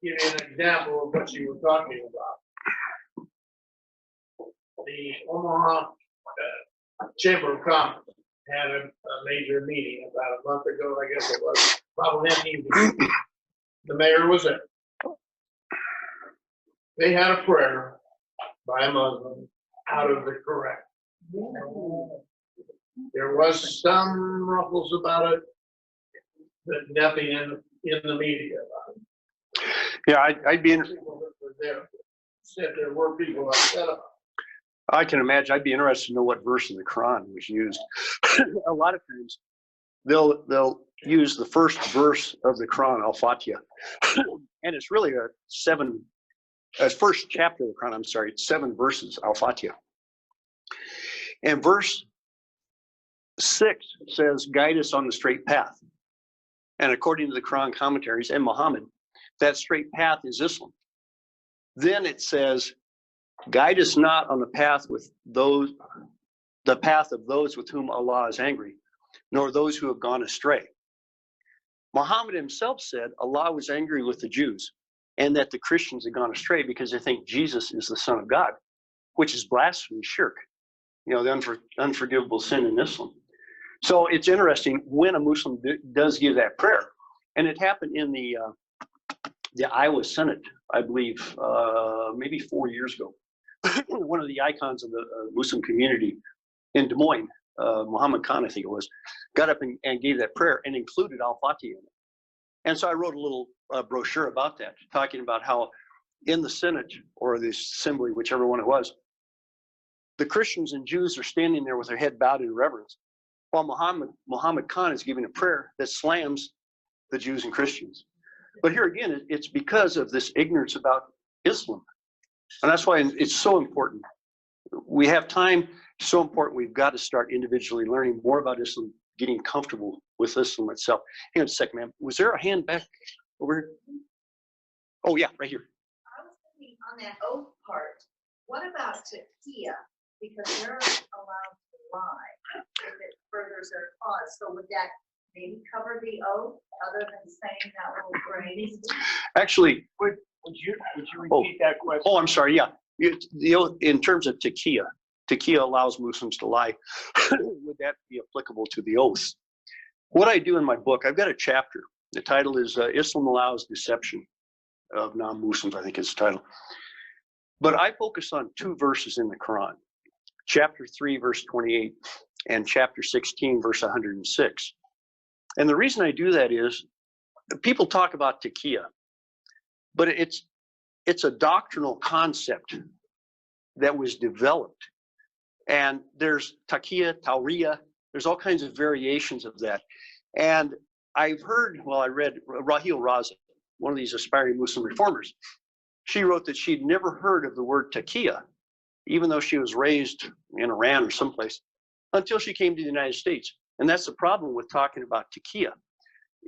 give you an example of what you were talking about. The Omaha Chamber of Commerce had a major meeting about a month ago, I guess it was, probably that evening. The mayor was there. They had a prayer by a Muslim out of the Quran. There was some ruffles about it, but nothing in the media about it. Yeah, I'd be interested. People that were there said there were people upset about it. I can imagine. I'd be interested to know what verse in the Quran was used. A lot of times, they'll use the first verse of the Quran, Al-Fatiha, and it's really first chapter of the Quran. I'm sorry, it's 7 verses, Al-Fatiha, and verse 6 says, "Guide us on the straight path." And according to the Quran commentaries and Muhammad, that straight path is Islam. Then it says, "Guide us not on the path of those with whom Allah is angry, nor those who have gone astray." Muhammad himself said Allah was angry with the Jews and that the Christians had gone astray because they think Jesus is the Son of God, which is blasphemy, shirk, the unforgivable sin in Islam. So it's interesting when a Muslim does give that prayer. And it happened in the Iowa Senate, I believe, maybe 4 years ago. One of the icons of the Muslim community in Des Moines, Muhammad Khan, I think it was, got up and gave that prayer and included Al-Fatiha in it. And so I wrote a little brochure about that, talking about how in the Senate or the assembly, whichever one it was, the Christians and Jews are standing there with their head bowed in reverence, while Muhammad Khan is giving a prayer that slams the Jews and Christians. But here again, it's because of this ignorance about Islam. And that's why it's so important. We have time, so important. We've got to start individually learning more about Islam, getting comfortable with Islam itself. Hang on a second, ma'am. Was there a hand back over here? Oh, yeah, right here. I was thinking on that oath part, what about Takia? because they're allowed to lie if it furthers their cause. So would that maybe cover the oath other than saying that little phrase? Actually, Would you repeat that question? oh, I'm sorry. Yeah. In terms of taqiyya allows Muslims to lie. Would that be applicable to the oath? What I do in my book, I've got a chapter. The title is Islam Allows Deception of Non-Muslims, I think is the title. But I focus on two verses in the Quran, chapter 3, verse 28, and chapter 16, verse 106. And the reason I do that is people talk about taqiyya, but it's a doctrinal concept that was developed. And there's taqiyya, tawriya, there's all kinds of variations of that. And I've heard, well, I read Raheel Raza, one of these aspiring Muslim reformers. She wrote that she'd never heard of the word taqiyya, even though she was raised in Iran or someplace, until she came to the United States. And that's the problem with talking about taqiyya.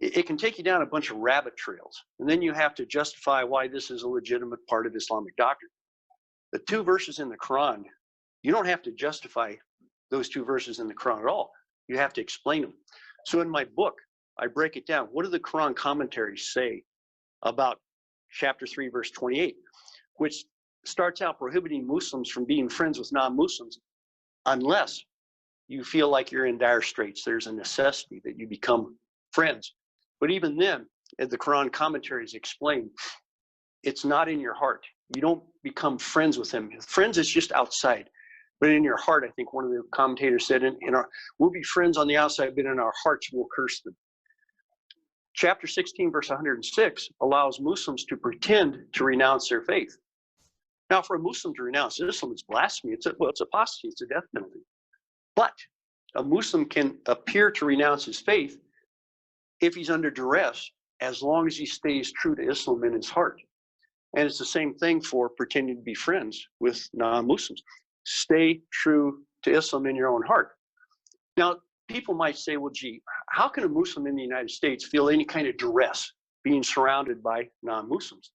It can take you down a bunch of rabbit trails, and then you have to justify why this is a legitimate part of Islamic doctrine. The two verses in the Quran, you don't have to justify those two verses in the Quran at all. You have to explain them. So in my book, I break it down. What do the Quran commentaries say about chapter 3, verse 28, which starts out prohibiting Muslims from being friends with non-Muslims unless you feel like you're in dire straits. There's a necessity that you become friends. But even then, as the Quran commentaries explain, it's not in your heart. You don't become friends with them. Friends is just outside. But in your heart, I think one of the commentators said, we'll be friends on the outside, but in our hearts we'll curse them. Chapter 16, verse 106 allows Muslims to pretend to renounce their faith. Now, for a Muslim to renounce Islam, it's blasphemy. It's apostasy. It's a death penalty. But a Muslim can appear to renounce his faith if he's under duress, as long as he stays true to Islam in his heart. And it's the same thing for pretending to be friends with non-Muslims. Stay true to Islam in your own heart. Now, people might say, well, gee, how can a Muslim in the United States feel any kind of duress being surrounded by non-Muslims?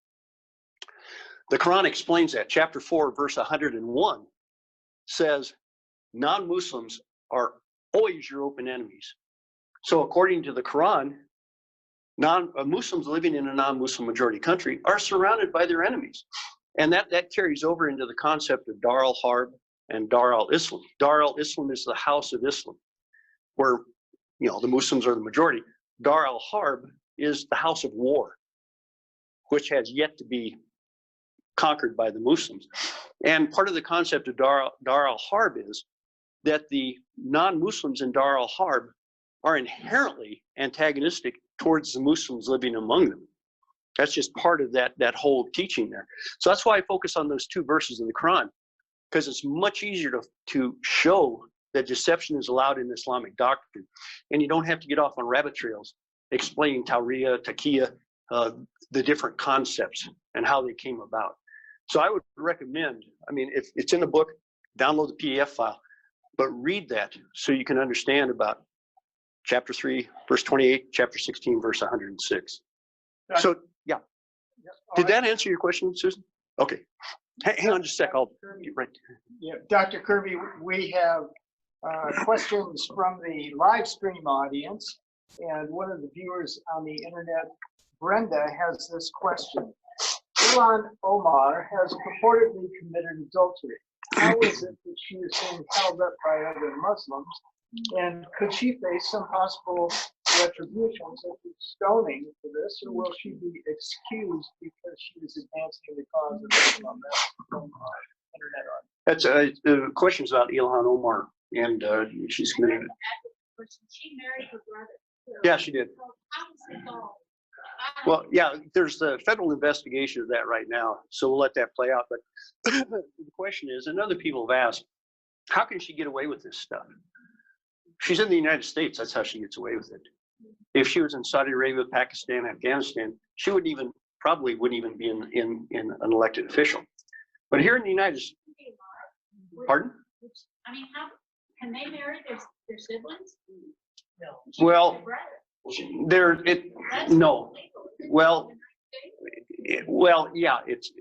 The Quran explains that. Chapter 4, verse 101 says, non-Muslims are always your open enemies. So according to the Quran, Muslims living in a non-Muslim majority country are surrounded by their enemies. And that carries over into the concept of Dar al-Harb and Dar al-Islam. Dar al-Islam is the house of Islam, where the Muslims are the majority. Dar al-Harb is the house of war, which has yet to be conquered by the Muslims. And part of the concept of Dar al-Harb is that the non-Muslims in Dar al-Harb are inherently antagonistic towards the Muslims living among them. That's just part of that whole teaching there. So that's why I focus on those two verses in the Quran, because it's much easier to show that deception is allowed in Islamic doctrine. And you don't have to get off on rabbit trails explaining tawriya, taqiyya, the different concepts and how they came about. So I would recommend, if it's in the book, download the PDF file, but read that so you can understand about chapter 3, verse 28, chapter 16, verse 106. So, yeah. Did that answer your question, Susan? Okay. Hang on just a sec. I'll get right there. Yeah, Dr. Kirby, we have questions from the live stream audience, and one of the viewers on the internet, Brenda, has this question. Ilhan Omar has purportedly committed adultery. How is it that she is being held up by other Muslims? And could she face some possible retribution, such as stoning for this, or will she be excused because she is advancing the cause of Islam on the internet? That's the question's about Ilhan Omar, and she's committed it. She married her brother. Yeah, she did. So how does it go? Well, yeah, there's the federal investigation of that right now, so we'll let that play out. But the question is, and other people have asked, how can she get away with this stuff? She's in the United States. That's how she gets away with it. If she was in Saudi Arabia, Pakistan, Afghanistan, she probably wouldn't even be in an elected official. But here in the United States, pardon? How can they marry their siblings? No. Well, no. Well, yeah, it's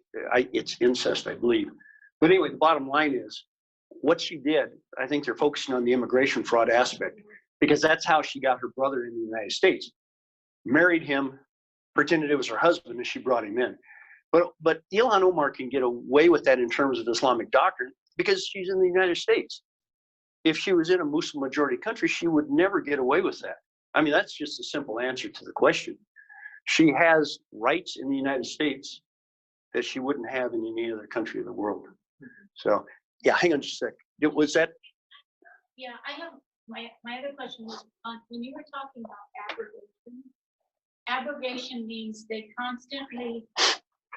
incest, I believe. But anyway, the bottom line is, what she did, I think they're focusing on the immigration fraud aspect, because that's how she got her brother in the United States. Married him, pretended it was her husband, and she brought him in. But Ilhan Omar can get away with that in terms of Islamic doctrine because she's in the United States. If she was in a Muslim majority country, she would never get away with that. I mean, that's just a simple answer to the question. She has rights in the United States that she wouldn't have in any other country of the world. So, yeah, hang on just a sec. Was that? Yeah, I have, my other question was, when you were talking about abrogation, abrogation means they constantly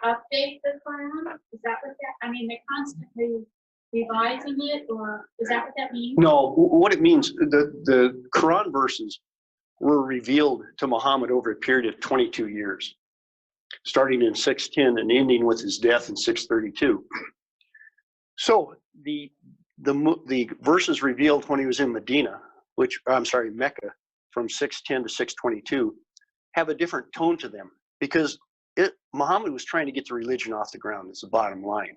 update the Quran? Is that what that, I mean, they're constantly revising it, or is that what that means? No, what it means, the Quran verses were revealed to Muhammad over a period of 22 years, starting in 610 and ending with his death in 632. So the verses revealed when he was in Medina, Mecca, from 610 to 622, have a different tone to them because Muhammad was trying to get the religion off the ground. It's the bottom line.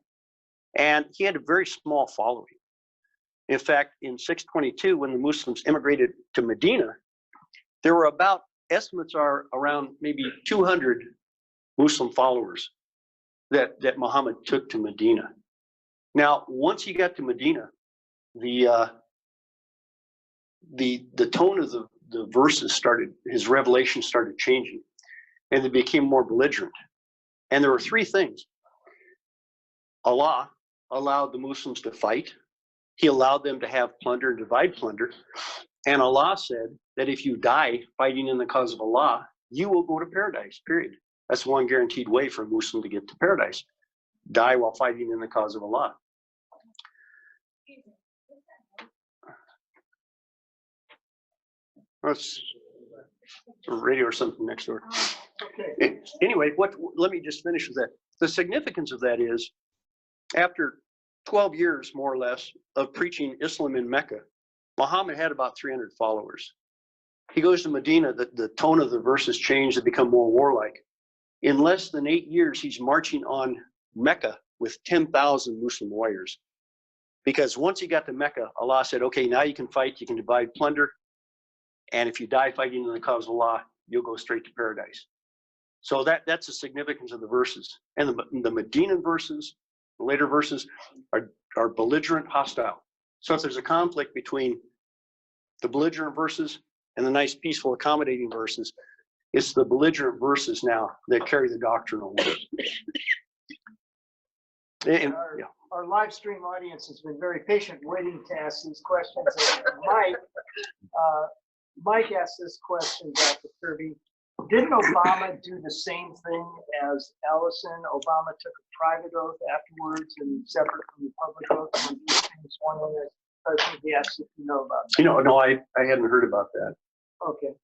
And he had a very small following. In fact, in 622, when the Muslims immigrated to Medina, there were estimates are around maybe 200 Muslim followers that Muhammad took to Medina. Now, once he got to Medina, the tone of the verses started, his revelation started changing, and they became more belligerent. And there were three things. Allah allowed the Muslims to fight. He allowed them to have plunder and divide plunder. And Allah said that if you die fighting in the cause of Allah, you will go to paradise, period. That's one guaranteed way for a Muslim to get to paradise. Die while fighting in the cause of Allah. That's a radio or something next door. Okay. Anyway, let me just finish with that. The significance of that is, after 12 years, more or less, of preaching Islam in Mecca, Muhammad had about 300 followers. He goes to Medina, the tone of the verses changed to become more warlike. In less than 8 years, he's marching on Mecca with 10,000 Muslim warriors. Because once he got to Mecca, Allah said, okay, now you can fight, you can divide plunder, and if you die fighting in the cause of Allah, you'll go straight to paradise. So that's the significance of the verses. And the Medinan verses, the later verses, are belligerent, hostile. So if there's a conflict between the belligerent verses and the nice, peaceful, accommodating verses, it's the belligerent verses now that carry the doctrinal weight. Our live stream audience has been very patient waiting to ask these questions. Mike asked this question, Dr. Kirby. Didn't Obama do the same thing as Ellison? Obama took a private oath afterwards and separate from the public oath on these things. One of the president, he asked if you know about that. No, I hadn't heard about that. Okay.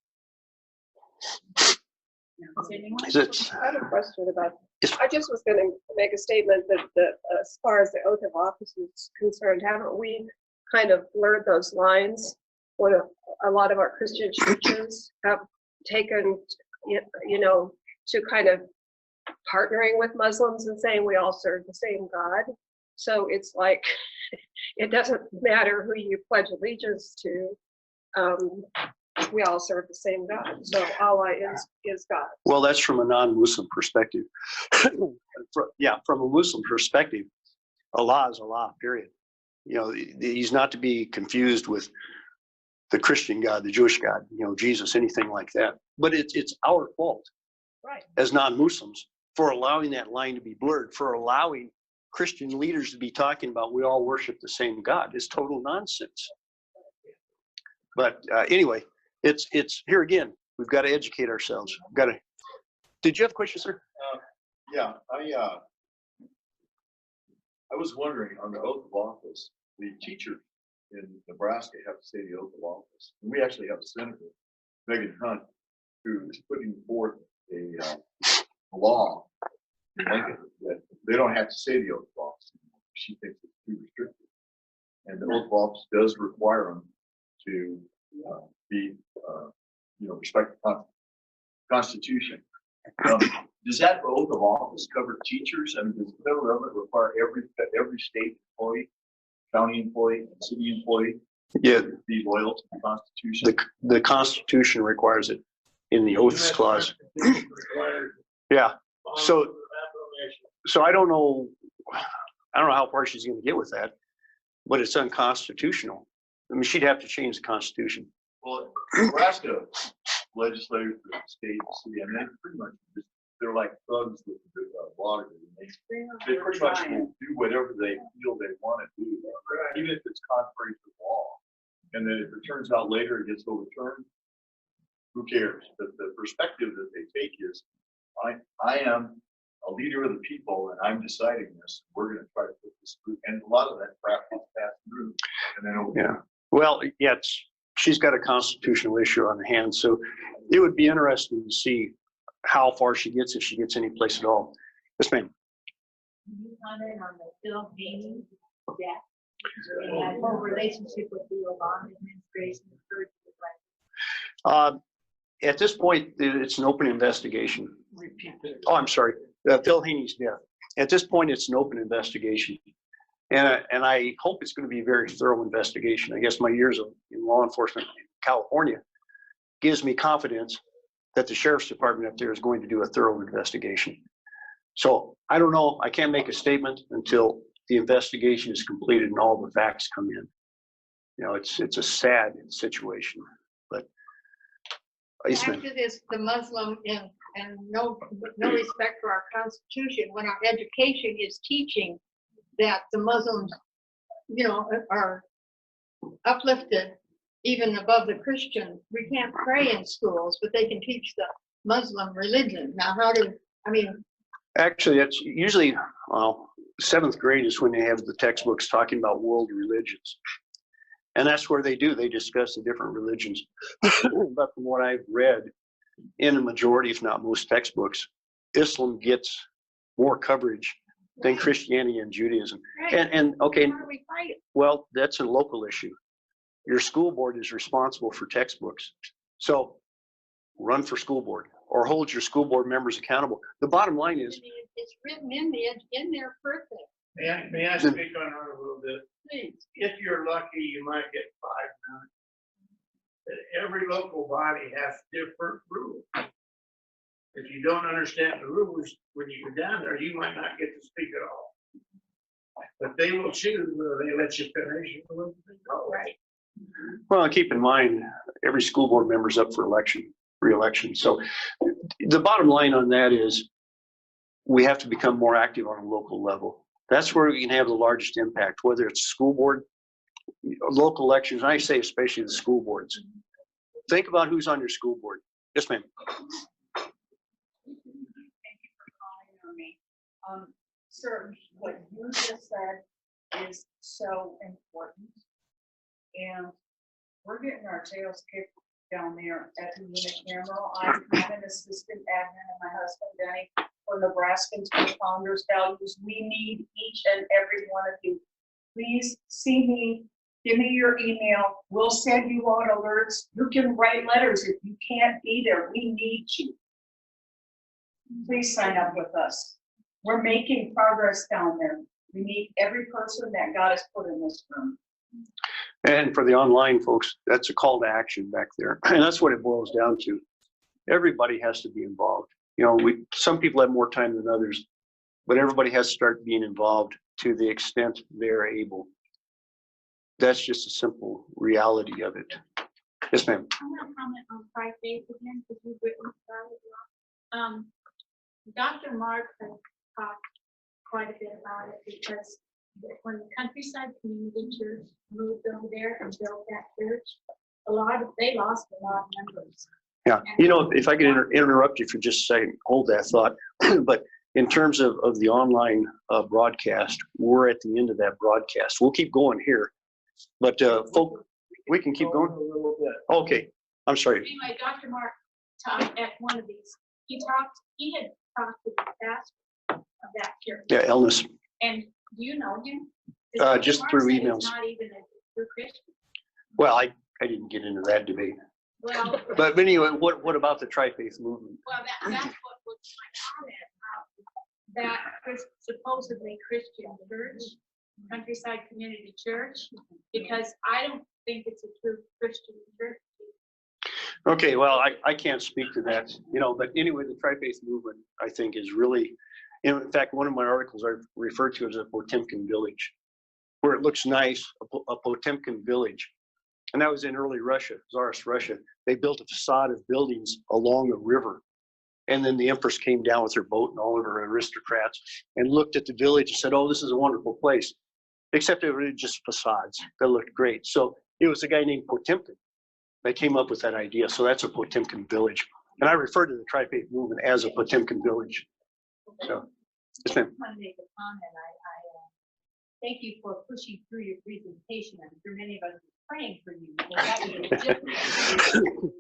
I have a question about, I just was going to make a statement that as far as the oath of office is concerned, haven't we kind of blurred those lines? What a lot of our Christian churches have taken, to kind of partnering with Muslims and saying we all serve the same God. So it's like, it doesn't matter who you pledge allegiance to. We all serve the same God. So Allah is God. Well, that's from a non-Muslim perspective. From a Muslim perspective, Allah is Allah, period. He's not to be confused with the Christian God, the Jewish God, Jesus, anything like that. But it's our fault, right, as non-Muslims, for allowing that line to be blurred, for allowing Christian leaders to be talking about we all worship the same God. It's total nonsense. But anyway, it's here again. We've got to educate ourselves. Did you have a question, sir? Yeah, I was wondering on the oath of office, the teachers in Nebraska have to say the oath of office. And we actually have a senator, Megan Hunt, who is putting forth a law in Lincoln that they don't have to say the oath of office anymore. She thinks it's too restrictive. And the oath of office does require them to respect the Constitution. Does that oath of office cover teachers? I mean, does the federal government require every state employee county employee, city employee, Yeah, be loyal to the Constitution. the Constitution requires it in the oaths clause. Required Yeah. So, affirmation. so I don't know how far she's going to get with that, but it's unconstitutional. I mean, she'd have to change the Constitution. Well, Nebraska legislators, the state, city, I mean, they pretty much just, they're like thugs with water. They pretty much will do whatever they feel they want to do, even if it's contrary to law. And then if it turns out later it gets overturned, who cares? But the perspective that they take is, I am a leader of the people and I'm deciding this. We're going to try to put this through. And a lot of that crap gets passed through. And then Yeah. Well, yeah, she's got a constitutional issue on the hand, so it would be interesting to see how far she gets, if she gets any place at all. Yes, ma'am. Can you comment on the Phil Haney death? And whole relationship with the Obama administration occurred to the right. At this point, it's an open investigation. Repeat that. Oh, I'm sorry. Phil Haney's death. At this point, it's an open investigation. And I hope it's going to be a very thorough investigation. I guess my years in law enforcement in California gives me confidence that the sheriff's department up there is going to do a thorough investigation. So I don't know. I can't make a statement until the investigation is completed and all the facts come in. You know, it's a sad situation, but After this, the Muslim and no respect for our Constitution, when our education is teaching that the Muslims, are uplifted even above the Christian. We can't pray in schools, but they can teach the Muslim religion. Now, actually, that's usually, well, 7th grade is when they have the textbooks talking about world religions. And that's where they discuss the different religions. But from what I've read in a majority, if not most textbooks, Islam gets more coverage than Christianity and Judaism. right. And okay, How do we fight it? well, that's a local issue. Your school board is responsible for textbooks. So run for school board or hold your school board members accountable. The bottom line is, It's written in there perfect. May I speak on that a little bit? Please. If you're lucky, you might get 5 minutes. But every local body has different rules. If you don't understand the rules, when you go down there, you might not get to speak at all. But they will choose whether they let you finish or whether they don't. Right. well, keep in mind, every school board member is up for re-election. So the bottom line on that is we have to become more active on a local level. That's where we can have the largest impact, whether it's school board, local elections, and I say especially the school boards. Think about who's on your school board. Yes, ma'am. Thank you for calling on me. Sir, what you just said is so important. And we're getting our tails kicked down there at the unit camera. I'm an assistant admin and my husband, Denny, for Nebraskans for Founders Values. We need each and every one of you. Please see me, give me your email. We'll send you out alerts. You can write letters if you can't be there. We need you. Please sign up with us. We're making progress down there. We need every person that God has put in this room. And for the online folks, that's a call to action back there. And that's what it boils down to. Everybody has to be involved. You know, some people have more time than others, but everybody has to start being involved to the extent they're able. That's just a simple reality of it. Yes, ma'am. I'm going to comment on Tri-Faith again because we've written about it a lot. Dr. Mark has talked quite a bit about it because when the Countryside Community Church moved over there and built that church, they lost a lot of members. Yeah, you know, if I could interrupt you for just a second, hold that thought. But in terms of the online broadcast, we're at the end of that broadcast. We'll keep going here, but folk, we can keep going. A little bit. Okay, I'm sorry. Anyway, Dr. Mark talked at one of these. He had talked to the pastor of that church. Yeah, illness. And do you know him? Just Mark through said he's emails. not even a true Christian. Well, I didn't get into that debate. Well, But anyway, what about the Tri-Faith movement? well, that's what was my comment about that supposedly Christian church Countryside Community Church, because I don't think it's a true Christian church. Okay, well, I can't speak to that, you know, but anyway, the Tri-Faith movement, I think, is really, in fact, one of my articles I refer to as a Potemkin village, where it looks nice, a Potemkin village. And that was in early Russia, Tsarist Russia. They built a facade of buildings along a river. And then the empress came down with her boat and all of her aristocrats and looked at the village and said, oh, this is a wonderful place. Except it was just facades that looked great. So it was a guy named Potemkin that came up with that idea. So that's a Potemkin village. And I refer to the Tri-Faith movement as a Potemkin village. So, yes, ma'am. I want to make a comment. Thank you for pushing through your presentation. I'm sure many of us are praying for you. Because that was a difficult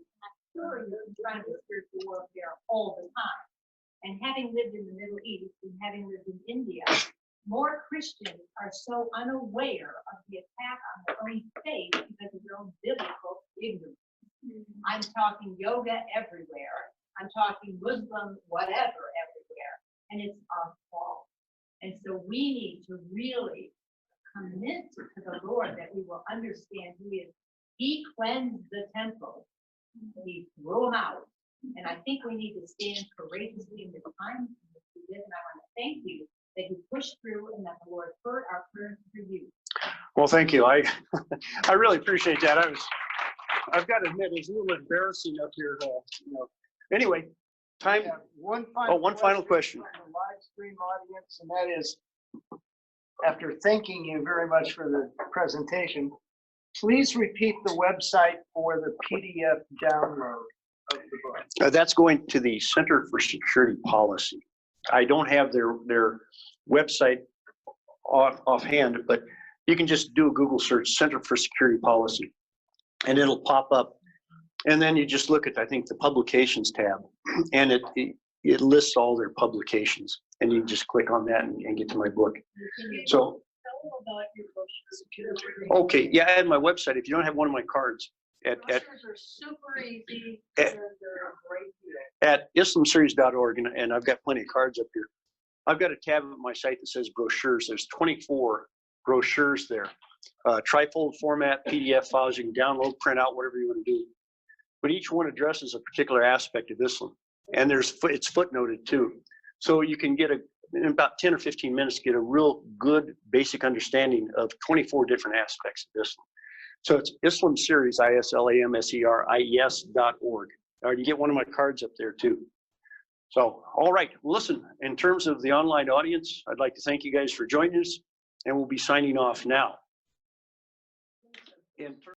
sure you're trying to spiritual warfare all the time. And having lived in the Middle East and having lived in India, more Christians are so unaware of the attack on their own faith because of their own biblical ignorance. I'm talking yoga everywhere. I'm talking Muslim whatever everywhere. And it's our fault. And so we need to really commit to the Lord that we will understand who He is. He cleansed the temple. He threw them out. And I think we need to stand courageously in the times in which we live. And I want to thank you that you pushed through and that the Lord heard our prayers for you. Well, thank you. I really appreciate that. I've got to admit, it's a little embarrassing up here. You know. Anyway, time. Yeah, one final question from the live stream audience, and that is, after thanking you very much for the presentation, please repeat the website for the PDF download of the book. That's going to the Center for Security Policy. I don't have their website offhand, but you can just do a Google search, Center for Security Policy, and it'll pop up. And then you just look at, I think, the publications tab, and it lists all their publications, and you can just click on that and get to my book. So, okay, yeah, I had my website. If you don't have one of my cards, at super easy. at islamseries.org, and I've got plenty of cards up here. I've got a tab on my site that says brochures. There's 24 brochures there. Trifold format, PDF files, you can download, print out, whatever you want to do. But each one addresses a particular aspect of Islam. And it's footnoted too. So you can get in about 10 or 15 minutes, get a real good basic understanding of 24 different aspects of Islam. So it's Islam Series, ISLAMSERIES.org. Or you get one of my cards up there too. So, all right, listen, in terms of the online audience, I'd like to thank you guys for joining us, and we'll be signing off now.